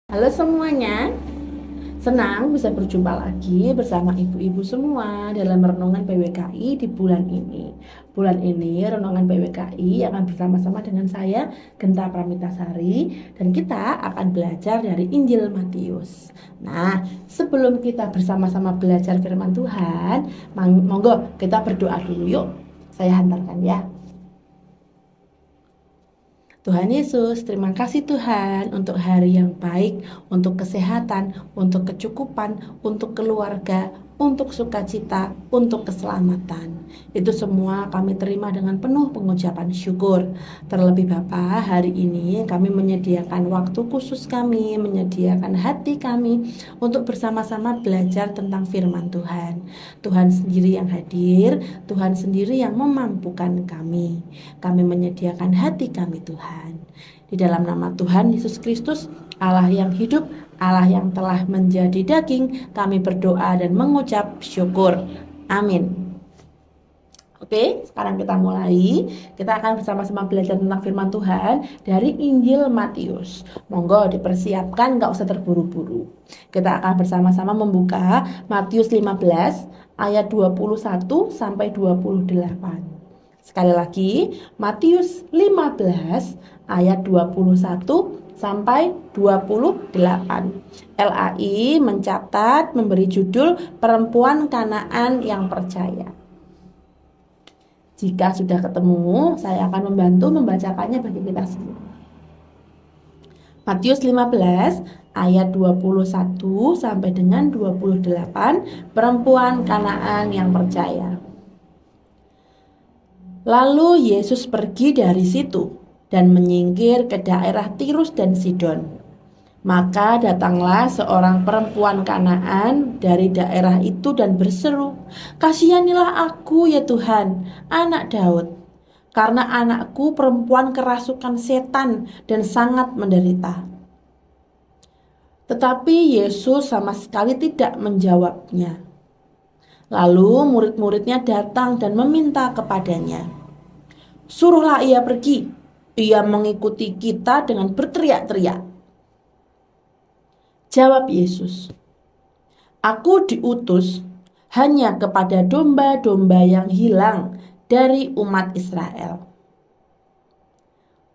Halo semuanya, senang bisa berjumpa lagi bersama ibu-ibu semua dalam renungan PWKI di bulan ini. Bulan ini renungan PWKI akan bersama-sama dengan saya, Genta Pramitasari, dan kita akan belajar dari Injil Matius. Nah, sebelum kita bersama-sama belajar firman Tuhan, monggo kita berdoa dulu yuk. Saya hantarkan ya. Tuhan Yesus, terima kasih Tuhan untuk hari yang baik, untuk kesehatan, untuk kecukupan, untuk keluarga, untuk sukacita, untuk keselamatan. Itu semua kami terima dengan penuh pengucapan syukur. Terlebih Bapa, hari ini kami menyediakan waktu khusus kami, menyediakan hati kami untuk bersama-sama belajar tentang firman Tuhan. Tuhan sendiri yang hadir, Tuhan sendiri yang memampukan kami. Kami menyediakan hati kami Tuhan. Di dalam nama Tuhan Yesus Kristus, Allah yang hidup, Allah yang telah menjadi daging, kami berdoa dan mengucap syukur. Amin. Oke, sekarang kita mulai. Kita akan bersama-sama belajar tentang firman Tuhan dari Injil Matius. Monggo dipersiapkan, nggak usah terburu-buru. Kita akan bersama-sama membuka Matius 15 ayat 21 sampai 28. Sekali lagi, Matius 15 ayat 21 sampai 28. LAI mencatat memberi judul Perempuan Kanaan yang Percaya. Jika sudah ketemu, saya akan membantu membacakannya bagi kita semua. Matius 15 ayat 21 sampai dengan 28, Perempuan Kanaan yang Percaya. Lalu Yesus pergi dari situ dan menyingkir ke daerah Tirus dan Sidon. Maka datanglah seorang perempuan Kanaan dari daerah itu dan berseru, "Kasihanilah aku ya Tuhan, anak Daud, karena anakku perempuan kerasukan setan dan sangat menderita." Tetapi Yesus sama sekali tidak menjawabnya. Lalu murid-muridnya datang dan meminta kepadanya, "Suruhlah ia pergi, ia mengikuti kita dengan berteriak-teriak." Jawab Yesus, "Aku diutus hanya kepada domba-domba yang hilang dari umat Israel."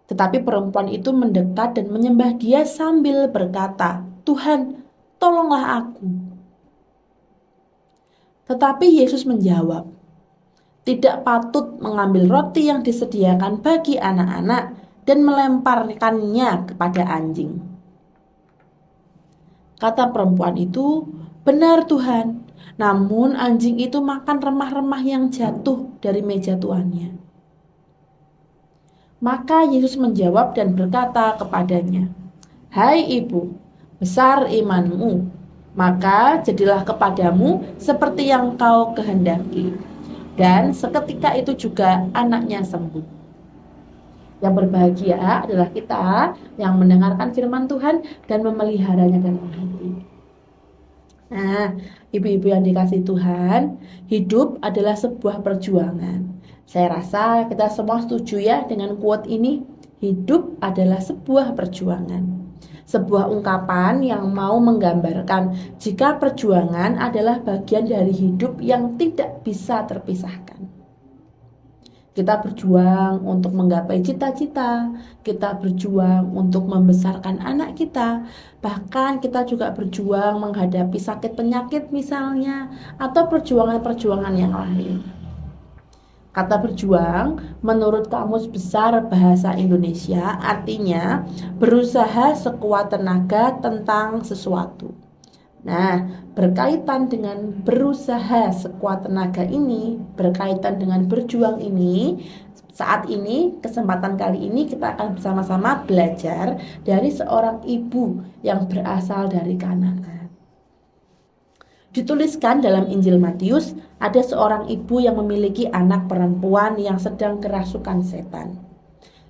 Tetapi perempuan itu mendekat dan menyembah Dia sambil berkata, "Tuhan, tolonglah aku." Tetapi Yesus menjawab, "Tidak patut mengambil roti yang disediakan bagi anak-anak dan melemparkannya kepada anjing." Kata perempuan itu, "Benar Tuhan, namun anjing itu makan remah-remah yang jatuh dari meja tuannya." Maka Yesus menjawab dan berkata kepadanya, "Hai ibu, besar imanmu, maka jadilah kepadamu seperti yang kau kehendaki." Dan seketika itu juga anaknya sembuh. Yang berbahagia adalah kita yang mendengarkan firman Tuhan dan memeliharanya dalam hati. Nah, ibu-ibu yang dikasih Tuhan, hidup adalah sebuah perjuangan. Saya rasa kita semua setuju ya dengan quote ini. Hidup adalah sebuah perjuangan. Sebuah ungkapan yang mau menggambarkan jika perjuangan adalah bagian dari hidup yang tidak bisa terpisahkan. Kita berjuang untuk menggapai cita-cita, kita berjuang untuk membesarkan anak kita, bahkan kita juga berjuang menghadapi sakit penyakit misalnya, atau perjuangan-perjuangan yang lain. Kata berjuang menurut Kamus Besar Bahasa Indonesia artinya berusaha sekuat tenaga tentang sesuatu. Nah, berkaitan dengan berusaha sekuat tenaga ini, berkaitan dengan berjuang ini, saat ini, kesempatan kali ini kita akan bersama-sama belajar dari seorang ibu yang berasal dari Kanaan. Dituliskan dalam Injil Matius, ada seorang ibu yang memiliki anak perempuan yang sedang kerasukan setan.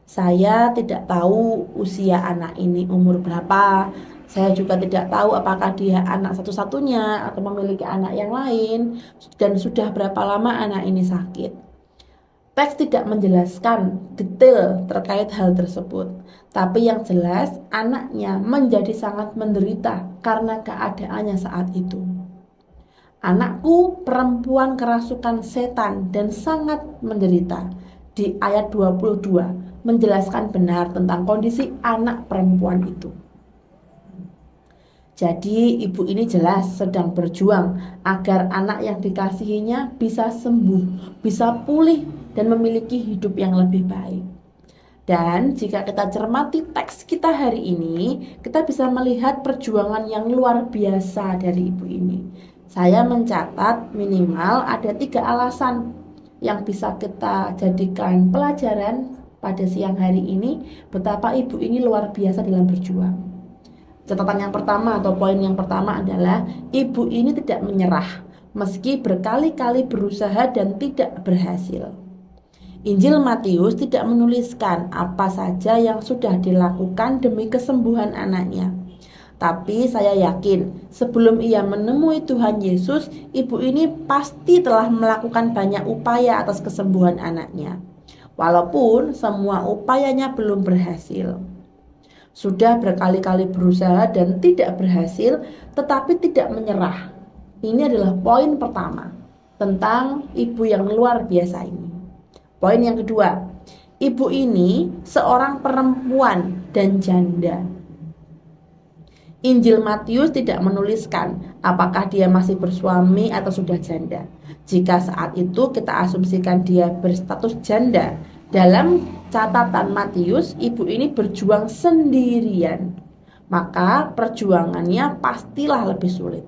Saya tidak tahu usia anak ini umur berapa. Saya juga tidak tahu apakah dia anak satu-satunya atau memiliki anak yang lain dan sudah berapa lama anak ini sakit. Teks tidak menjelaskan detail terkait hal tersebut, tapi yang jelas anaknya menjadi sangat menderita karena keadaannya saat itu. Anakku perempuan kerasukan setan dan sangat menderita. Di ayat 22 menjelaskan benar tentang kondisi anak perempuan itu. Jadi ibu ini jelas sedang berjuang agar anak yang dikasihinya bisa sembuh, bisa pulih dan memiliki hidup yang lebih baik. Dan jika kita cermati teks kita hari ini, kita bisa melihat perjuangan yang luar biasa dari ibu ini. Saya mencatat minimal ada 3 alasan yang bisa kita jadikan pelajaran pada siang hari ini, betapa ibu ini luar biasa dalam berjuang. Catatan yang pertama atau poin yang pertama adalah ibu ini tidak menyerah meski berkali-kali berusaha dan tidak berhasil. Injil Matius tidak menuliskan apa saja yang sudah dilakukan demi kesembuhan anaknya. Tapi saya yakin sebelum ia menemui Tuhan Yesus, ibu ini pasti telah melakukan banyak upaya atas kesembuhan anaknya. Walaupun semua upayanya belum berhasil. Sudah berkali-kali berusaha dan tidak berhasil, tetapi tidak menyerah. Ini adalah poin pertama tentang ibu yang luar biasa ini. Poin yang kedua, ibu ini seorang perempuan dan janda. Injil Matius tidak menuliskan apakah dia masih bersuami atau sudah janda. Jika saat itu kita asumsikan dia berstatus janda, dalam catatan Matius, ibu ini berjuang sendirian. Maka perjuangannya pastilah lebih sulit.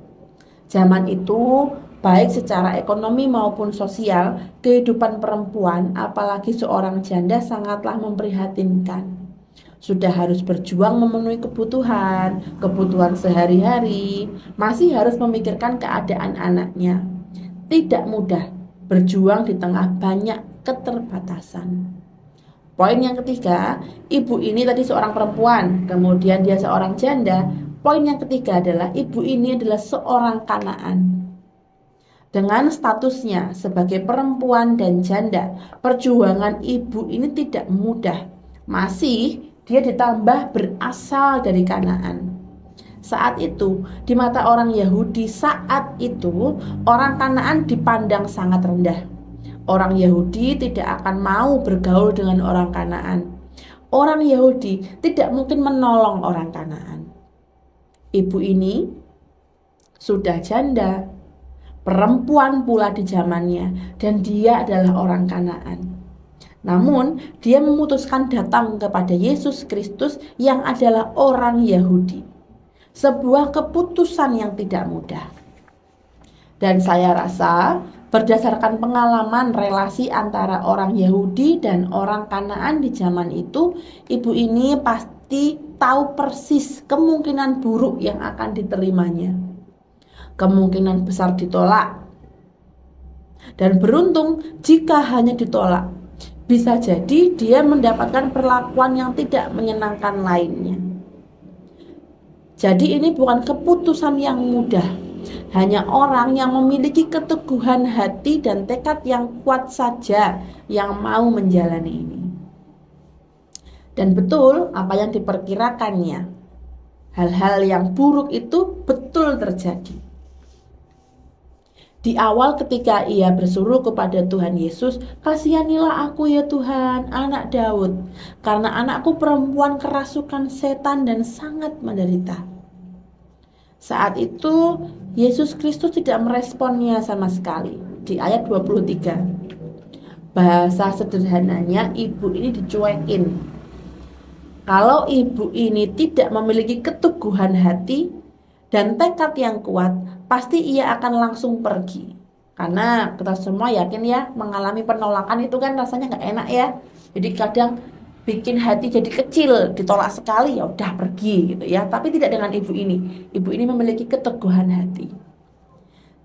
Zaman itu, baik secara ekonomi maupun sosial, kehidupan perempuan, apalagi seorang janda, sangatlah memprihatinkan. Sudah harus berjuang memenuhi kebutuhan sehari-hari, masih harus memikirkan keadaan anaknya. Tidak mudah berjuang di tengah banyak keterbatasan. Poin yang ketiga, ibu ini tadi seorang perempuan, kemudian dia seorang janda. Poin yang ketiga adalah ibu ini adalah seorang Kanaan. Dengan statusnya sebagai perempuan dan janda, perjuangan ibu ini tidak mudah. Masih dia ditambah berasal dari Kanaan. Saat itu, di mata orang Yahudi saat itu, orang Kanaan dipandang sangat rendah. Orang Yahudi tidak akan mau bergaul dengan orang Kanaan. Orang Yahudi tidak mungkin menolong orang Kanaan. Ibu ini sudah janda, perempuan pula di zamannya, dan dia adalah orang Kanaan. Namun, dia memutuskan datang kepada Yesus Kristus yang adalah orang Yahudi. Sebuah keputusan yang tidak mudah. Dan saya rasa berdasarkan pengalaman relasi antara orang Yahudi dan orang Kanaan di zaman itu, ibu ini pasti tahu persis kemungkinan buruk yang akan diterimanya. Kemungkinan besar ditolak. Dan beruntung jika hanya ditolak, bisa jadi dia mendapatkan perlakuan yang tidak menyenangkan lainnya. Jadi ini bukan keputusan yang mudah. Hanya orang yang memiliki keteguhan hati dan tekad yang kuat saja yang mau menjalani ini. Dan betul apa yang diperkirakannya. Hal-hal yang buruk itu betul terjadi. Di awal ketika ia berseru kepada Tuhan Yesus, "Kasihanilah aku ya Tuhan, anak Daud, karena anakku perempuan kerasukan setan dan sangat menderita." Saat itu Yesus Kristus tidak meresponnya sama sekali. Di ayat 23, bahasa sederhananya ibu ini dicuekin. Kalau ibu ini tidak memiliki keteguhan hati dan tekad yang kuat, pasti ia akan langsung pergi. Karena kita semua yakin ya, mengalami penolakan itu kan rasanya gak enak ya. Jadi kadang bikin hati jadi kecil, ditolak sekali ya udah pergi gitu ya. Tapi tidak dengan ibu ini. Ibu ini memiliki keteguhan hati.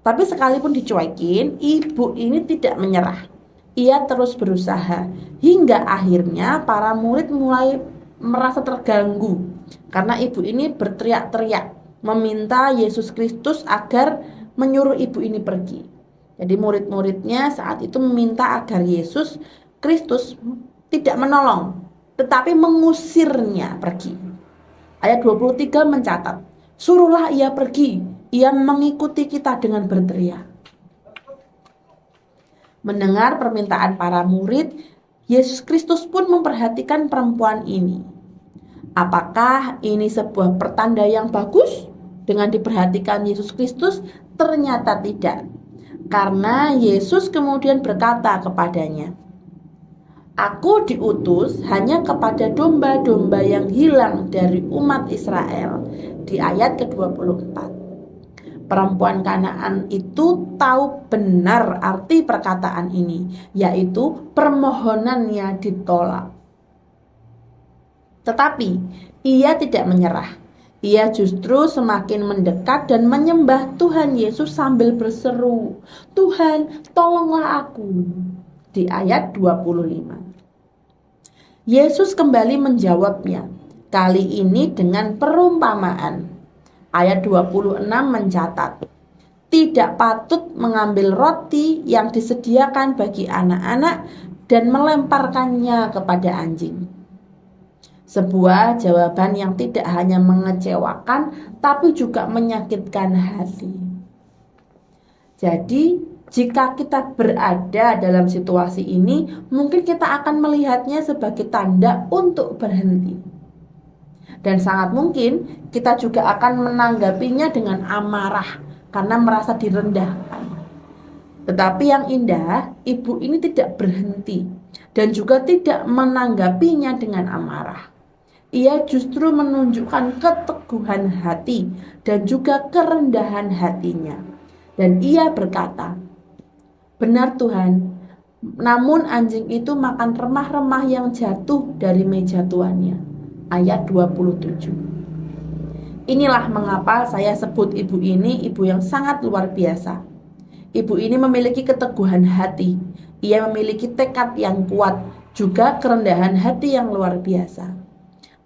Tapi sekalipun dicuekin, ibu ini tidak menyerah. Ia terus berusaha hingga akhirnya para murid mulai merasa terganggu karena ibu ini berteriak-teriak meminta Yesus Kristus agar menyuruh ibu ini pergi. Jadi murid-muridnya saat itu meminta agar Yesus Kristus tidak menolong, tetapi mengusirnya pergi. Ayat 23 mencatat, suruhlah ia pergi, ia mengikuti kita dengan berteriak. Mendengar permintaan para murid, Yesus Kristus pun memperhatikan perempuan ini. Apakah ini sebuah pertanda yang bagus? Dengan diperhatikan Yesus Kristus, ternyata tidak. Karena Yesus kemudian berkata kepadanya, Aku diutus hanya kepada domba-domba yang hilang dari umat Israel. Di ayat ke-24. Perempuan Kanaan itu tahu benar arti perkataan ini, yaitu permohonannya ditolak. Tetapi ia tidak menyerah. Ia justru semakin mendekat dan menyembah Tuhan Yesus sambil berseru, Tuhan, tolonglah aku. Di ayat 25. Yesus kembali menjawabnya, kali ini dengan perumpamaan. Ayat 26 mencatat, tidak patut mengambil roti yang disediakan bagi anak-anak dan melemparkannya kepada anjing. Sebuah jawaban yang tidak hanya mengecewakan, tapi juga menyakitkan hati. Jadi, jika kita berada dalam situasi ini, mungkin kita akan melihatnya sebagai tanda untuk berhenti. Dan sangat mungkin kita juga akan menanggapinya dengan amarah, karena merasa direndahkan. Tetapi yang indah, ibu ini tidak berhenti, dan juga tidak menanggapinya dengan amarah. Ia justru menunjukkan keteguhan hati dan juga kerendahan hatinya. Dan ia berkata, benar Tuhan, namun anjing itu makan remah-remah yang jatuh dari meja tuannya. Ayat 27. Inilah mengapa saya sebut ibu ini ibu yang sangat luar biasa. Ibu ini memiliki keteguhan hati. Ia memiliki tekad yang kuat, juga kerendahan hati yang luar biasa.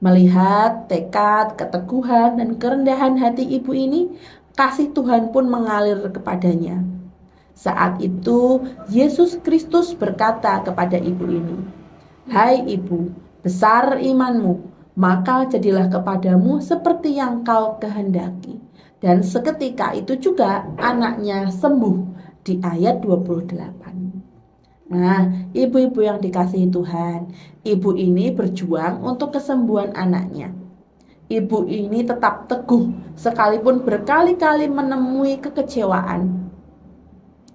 Melihat tekad, keteguhan, dan kerendahan hati ibu ini, kasih Tuhan pun mengalir kepadanya. Saat itu, Yesus Kristus berkata kepada ibu ini, Hai ibu, besar imanmu, maka jadilah kepadamu seperti yang kau kehendaki. Dan seketika itu juga anaknya sembuh. Di ayat 28. Nah, ibu-ibu yang dikasihi Tuhan, ibu ini berjuang untuk kesembuhan anaknya. Ibu ini tetap teguh sekalipun berkali-kali menemui kekecewaan.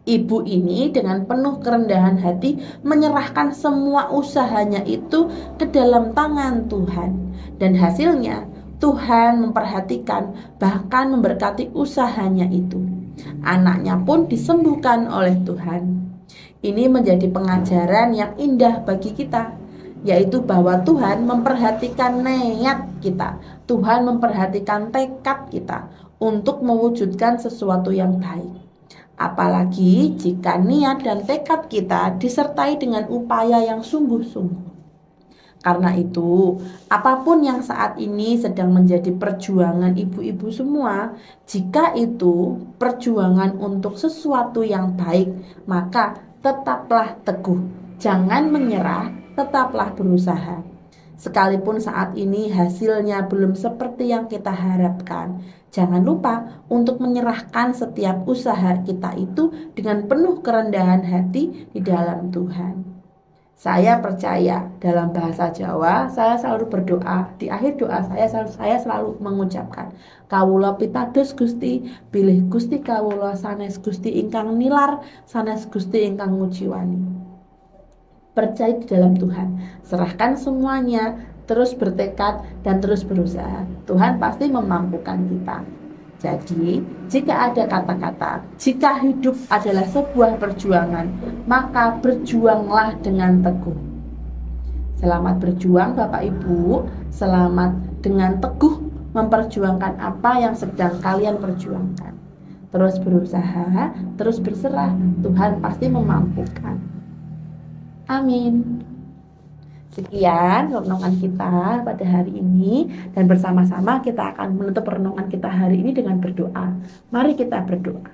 Ibu ini dengan penuh kerendahan hati menyerahkan semua usahanya itu ke dalam tangan Tuhan. Dan hasilnya Tuhan memperhatikan bahkan memberkati usahanya itu. Anaknya pun disembuhkan oleh Tuhan. Ini menjadi pengajaran yang indah bagi kita, yaitu bahwa Tuhan memperhatikan niat kita. Tuhan memperhatikan tekad kita untuk mewujudkan sesuatu yang baik. Apalagi jika niat dan tekad kita disertai dengan upaya yang sungguh-sungguh. Karena itu, apapun yang saat ini sedang menjadi perjuangan ibu-ibu semua, jika itu perjuangan untuk sesuatu yang baik, maka tetaplah teguh, jangan menyerah, tetaplah berusaha. Sekalipun saat ini hasilnya belum seperti yang kita harapkan, jangan lupa untuk menyerahkan setiap usaha kita itu dengan penuh kerendahan hati di dalam Tuhan. Saya percaya dalam bahasa Jawa, saya selalu berdoa. Di akhir doa saya selalu mengucapkan, Kawula pitados Gusti, bilih Gusti kawula sanes Gusti ingkang nilar, sanes Gusti ingkang ngujiwani. Percaya di dalam Tuhan, serahkan semuanya, terus bertekad dan terus berusaha. Tuhan pasti memampukan kita. Jadi, jika ada kata-kata, jika hidup adalah sebuah perjuangan, maka berjuanglah dengan teguh. Selamat berjuang Bapak Ibu, selamat dengan teguh memperjuangkan apa yang sedang kalian perjuangkan. Terus berusaha, terus berserah, Tuhan pasti memampukan. Amin. Sekian renungan kita pada hari ini, dan bersama-sama kita akan menutup renungan kita hari ini dengan berdoa. Mari kita berdoa.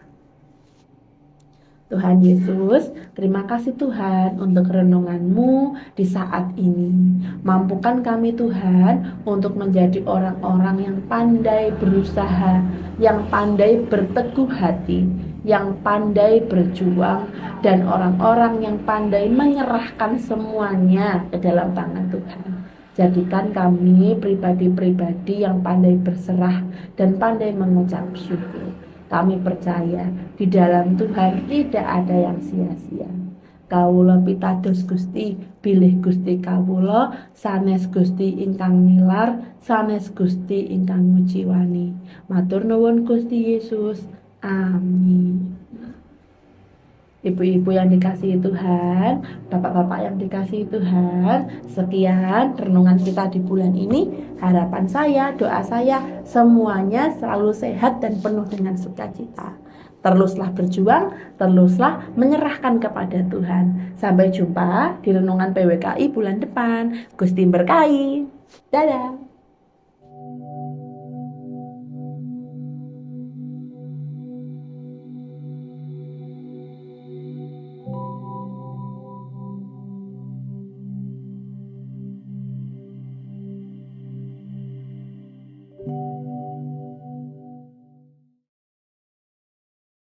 Tuhan Yesus, terima kasih Tuhan untuk renungan-Mu di saat ini. Mampukan kami Tuhan untuk menjadi orang-orang yang pandai berusaha, yang pandai berteguh hati, yang pandai berjuang, dan orang-orang yang pandai menyerahkan semuanya ke dalam tangan Tuhan. Jadikan kami pribadi-pribadi yang pandai berserah dan pandai mengucap syukur. Kami percaya di dalam Tuhan tidak ada yang sia-sia. Kawula pitados Gusti, bilih Gusti kawula, sanes Gusti ingkang nilar, sanes Gusti ingkang ngujiwani. Matur nuwun Gusti Yesus. Amin. Ibu-ibu yang dikasihi Tuhan, bapak-bapak yang dikasihi Tuhan, sekian renungan kita di bulan ini. Harapan saya, doa saya, semuanya selalu sehat dan penuh dengan sukacita. Teruslah berjuang, teruslah menyerahkan kepada Tuhan. Sampai jumpa di renungan PWKI bulan depan. Gusti berkahi. Dadah.